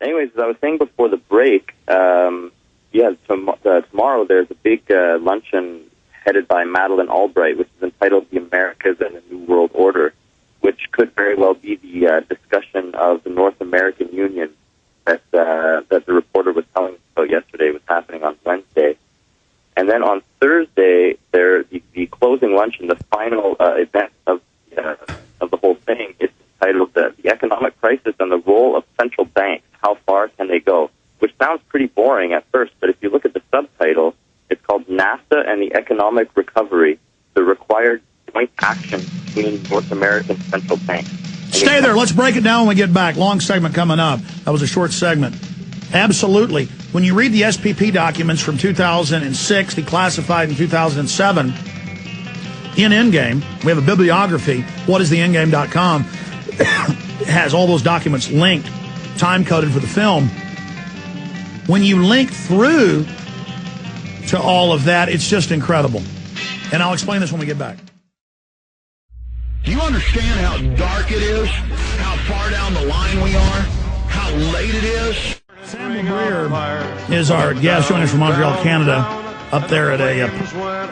Anyways, as I was saying before the break, tomorrow there's a big luncheon headed by Madeleine Albright, which is entitled "The Americas and the New World Order," which could very well be the discussion of the North American Union that the reporter was telling us about yesterday was happening on Wednesday. And then on Thursday, the closing luncheon, the final event of the whole thing, is titled the Economic Crisis and the Role of Central Banks. How far can they go? Which sounds pretty boring at first, but if you look at the subtitle, it's called NAFTA and the Economic Recovery, the Required Joint Action between North American Central Banks. Stay there. Let's break it down when we get back. Long segment coming up. That was a short segment. Absolutely. When you read the SPP documents from 2006, declassified in 2007, in Endgame, we have a bibliography, whatistheendgame.com, has all those documents linked, time-coded for the film. When you link through to all of that, it's just incredible. And I'll explain this when we get back. Do you understand how dark it is? How far down the line we are? How late it is? Sam Labrier is our guest, joining us from Montreal, Canada, up there at a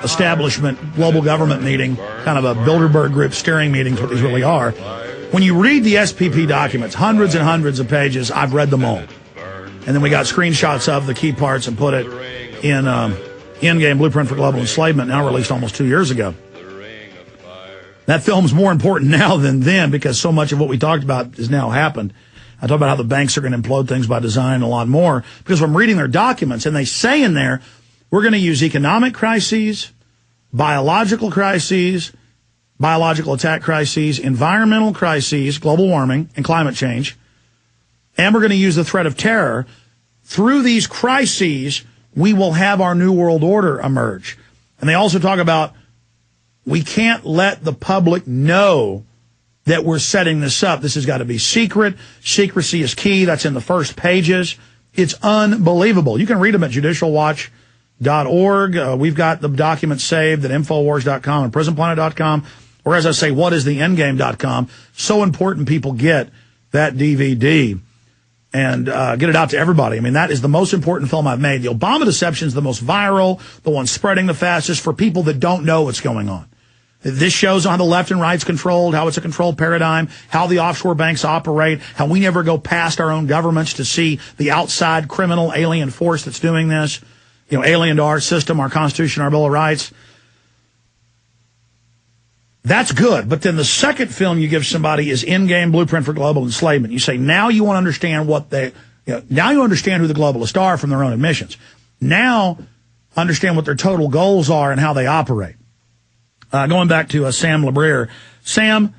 establishment global government meeting, kind of a Bilderberg group steering meeting is what these really are. When you read the SPP documents, hundreds and hundreds of pages, I've read them all. And then we got screenshots of the key parts and put it in Endgame Blueprint for Global Enslavement, now released almost 2 years ago. That film's more important now than then because so much of what we talked about has now happened. I talk about how the banks are going to implode things by design and a lot more because I'm reading their documents and they say in there, we're going to use economic crises, biological attack crises, environmental crises, global warming and climate change, and we're going to use the threat of terror. Through these crises, we will have our new world order emerge. And they also talk about we can't let the public know that we're setting this up. This has got to be secret. Secrecy is key. That's in the first pages. It's unbelievable. You can read them at judicialwatch.org. We've got the documents saved at Infowars.com and PrisonPlanet.com. Or as I say, whatistheendgame.com. So important people get that DVD and get it out to everybody. I mean, that is the most important film I've made. The Obama deception is the most viral, the one spreading the fastest for people that don't know what's going on. This shows how the left and right's controlled, how it's a controlled paradigm, how the offshore banks operate, how we never go past our own governments to see the outside criminal alien force that's doing this, alien to our system, our Constitution, our Bill of Rights. That's good. But then the second film you give somebody is Endgame Blueprint for Global Enslavement. You say, now you want to understand now you understand who the globalists are from their own admissions. Now understand what their total goals are and how they operate. Going back to Sam Labrier. Sam,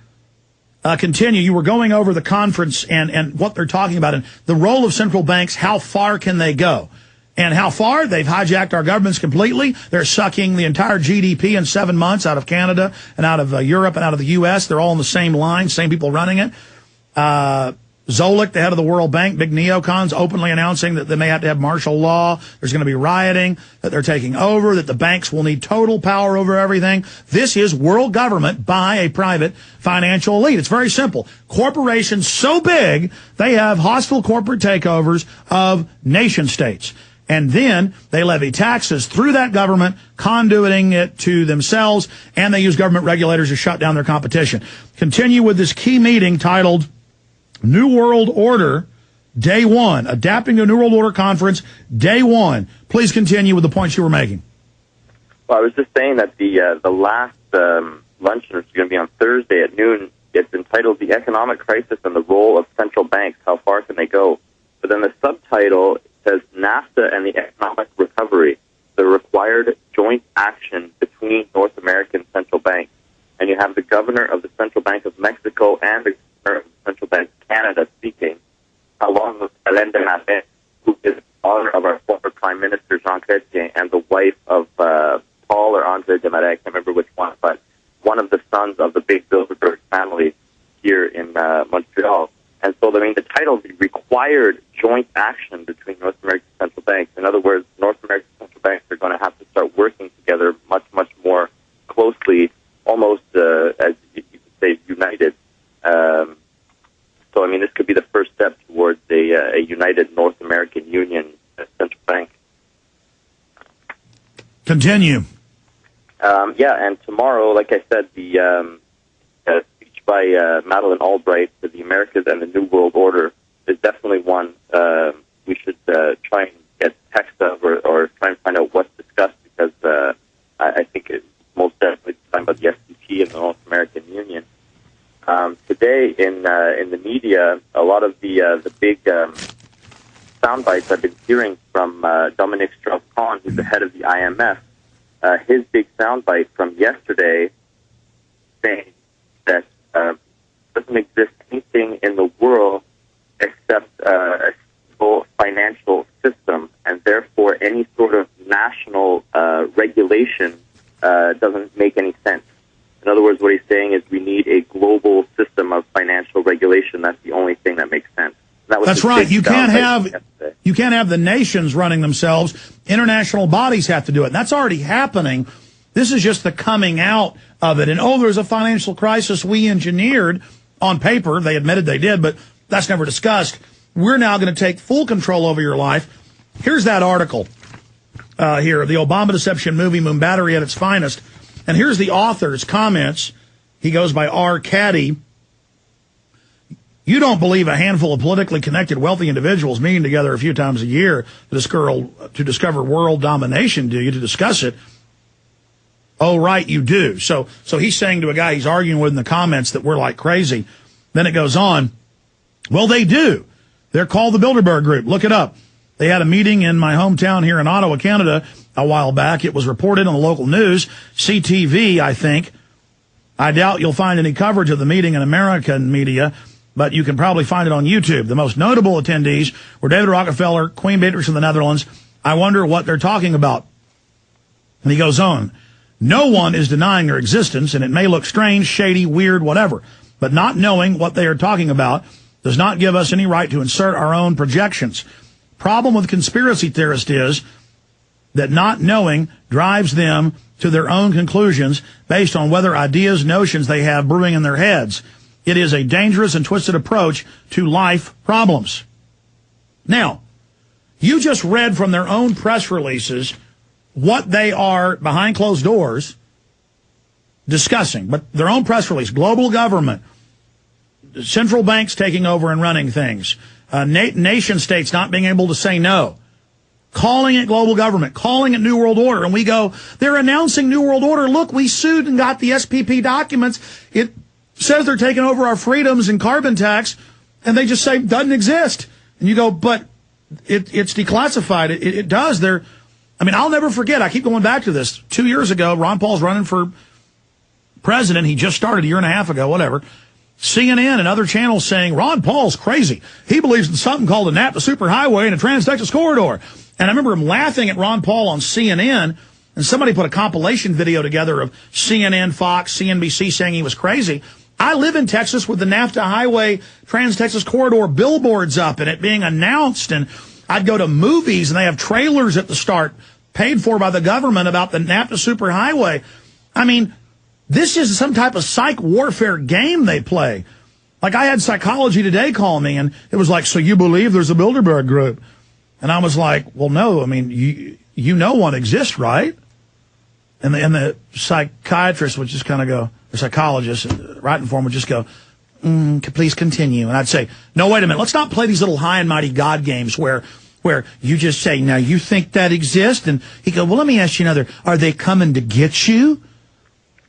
continue. You were going over the conference and what they're talking about and the role of central banks. How far can they go? And how far? They've hijacked our governments completely. They're sucking the entire GDP in 7 months out of Canada and out of Europe and out of the U.S. They're all on the same line, same people running it. Zolik, the head of the World Bank, big neocons, openly announcing that they may have to have martial law. There's going to be rioting, that they're taking over, that the banks will need total power over everything. This is world government by a private financial elite. It's very simple. Corporations so big, they have hostile corporate takeovers of nation states. And then they levy taxes through that government, conduiting it to themselves, and they use government regulators to shut down their competition. Continue with this key meeting titled New World Order, Day 1. Adapting to a New World Order Conference, Day 1. Please continue with the points you were making. Well, I was just saying that the last luncheon, which is going to be on Thursday at noon, it's entitled The Economic Crisis and the Role of Central Banks. How far can they go? But then the subtitle says NAFTA and the Economic Recovery, the Required Joint Action between North American Central Banks. And you have the governor of the Central Bank of Mexico and the governor of the Central Bank of Canada speaking, along with Hélène de Marais, who is the daughter of our former Prime Minister Jean Chrétien and the wife of Paul or André de Marais, I can't remember which one, but one of the sons of the big Bilderberg family here in Montreal. And so, the title is the Required Joint Action between North American Central Banks. In other words, North American Central Banks are going to have to start working together much, much more closely, almost, as you could say, united. So, this could be the first step towards a united North American Union central bank. Continue. And tomorrow, like I said, the speech by Madeleine Albright to the Americas and the New World Order is definitely one we should try and get text of or try and find out what's discussed, because I think it's most definitely talking about the SPP and the North American Union. Today in the media, a lot of the big sound bites I've been hearing from Dominic Strauss-Kahn, who's the head of the IMF. His big soundbite from yesterday saying that doesn't exist anything in the world except a stable financial system, and therefore any sort of national regulation doesn't make any sense. In other words, what he's saying is we need a global system of financial regulation. That's the only thing that makes sense. That's right. You can't have the nations running themselves. International bodies have to do it. And that's already happening. This is just the coming out of it. And, there's a financial crisis we engineered on paper. They admitted they did, but that's never discussed. We're now going to take full control over your life. Here's that article here, the Obama Deception Movie, Moon Battery at its finest. And here's the author's comments. He goes by R. Caddy. You don't believe a handful of politically connected wealthy individuals meeting together a few times a year to discover world domination, do you, to discuss it? Oh, right, you do. So he's saying to a guy he's arguing with in the comments that we're like crazy. Then it goes on. Well, they do. They're called the Bilderberg Group. Look it up. They had a meeting in my hometown here in Ottawa, Canada, a while back. It was reported on the local news, CTV, I think. I doubt you'll find any coverage of the meeting in American media, but you can probably find it on YouTube. The most notable attendees were David Rockefeller, Queen Beatrix of the Netherlands. I wonder what they're talking about. And he goes on. No one is denying their existence, and it may look strange, shady, weird, whatever. But not knowing what they are talking about does not give us any right to insert our own projections. Problem with conspiracy theorists is that not knowing drives them to their own conclusions based on whether ideas, notions they have brewing in their heads. It is a dangerous and twisted approach to life problems. Now, you just read from their own press releases what they are behind closed doors discussing, but their own press release, global government, central banks taking over and running things, nation states not being able to say no, calling it global government, calling it New World Order. And we go, they're announcing New World Order. Look, we sued and got the SPP documents. It says they're taking over our freedoms and carbon tax, and they just say doesn't exist. And you go, but it's declassified. It does. I'll never forget. I keep going back to this. 2 years ago, Ron Paul's running for president. He just started a year and a half ago, whatever. CNN and other channels saying Ron Paul's crazy. He believes in something called a NAFTA superhighway and a Trans-Texas corridor. And I remember him laughing at Ron Paul on CNN, and somebody put a compilation video together of CNN, Fox, CNBC saying he was crazy. I live in Texas with the NAFTA highway, Trans-Texas corridor billboards up and it being announced. And I'd go to movies and they have trailers at the start paid for by the government about the NAFTA superhighway. This is some type of psych warfare game they play. Like I had Psychology Today call me and it was like, so you believe there's a Bilderberg group? And I was like, well, no, you know one exists, right? And the psychiatrist would just kind of go, the psychologist, writing for him would just go, please continue. And I'd say, no, wait a minute. Let's not play these little high and mighty God games where you just say, now you think that exists? And he go, well, let me ask you another. Are they coming to get you?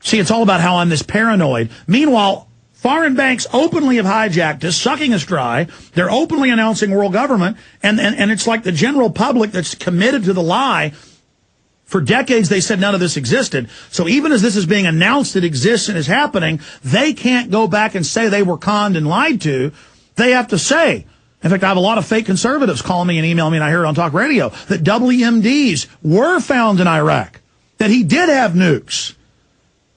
See, it's all about how I'm this paranoid. Meanwhile, foreign banks openly have hijacked us, sucking us dry. They're openly announcing world government. And it's like the general public that's committed to the lie. For decades, they said none of this existed. So even as this is being announced it exists and is happening, they can't go back and say they were conned and lied to. They have to say. In fact, I have a lot of fake conservatives call me and email me, and I hear it on talk radio, that WMDs were found in Iraq, that he did have nukes.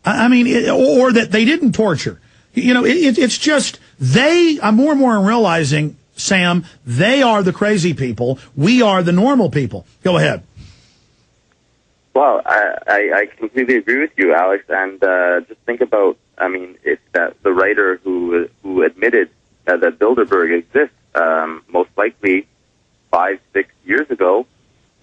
Or that they didn't torture. It's just I'm more and more realizing, Sam, they are the crazy people. We are the normal people. Go ahead. Well, I completely agree with you, Alex. And just think about, it's that the writer who admitted that Bilderberg exists. most likely 5, 6 years ago,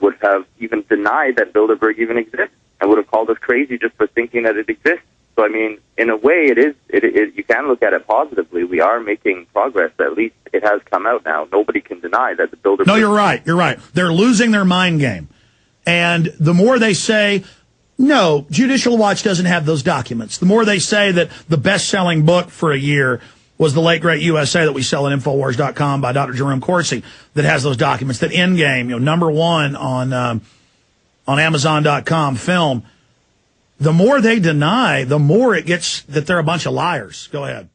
would have even denied that Bilderberg even exists and would have called us crazy just for thinking that it exists. So, I mean, in a way, you can look at it positively. We are making progress. At least it has come out now. Nobody can deny that the Bilderberg... No, you're right. You're right. They're losing their mind game. And the more they say, no, Judicial Watch doesn't have those documents, the more they say that the best-selling book for a year was The Late Great USA that we sell at Infowars.com by Dr. Jerome Corsi that has those documents, that Endgame, #1 on Amazon.com film. The more they deny, the more it gets that they're a bunch of liars. Go ahead.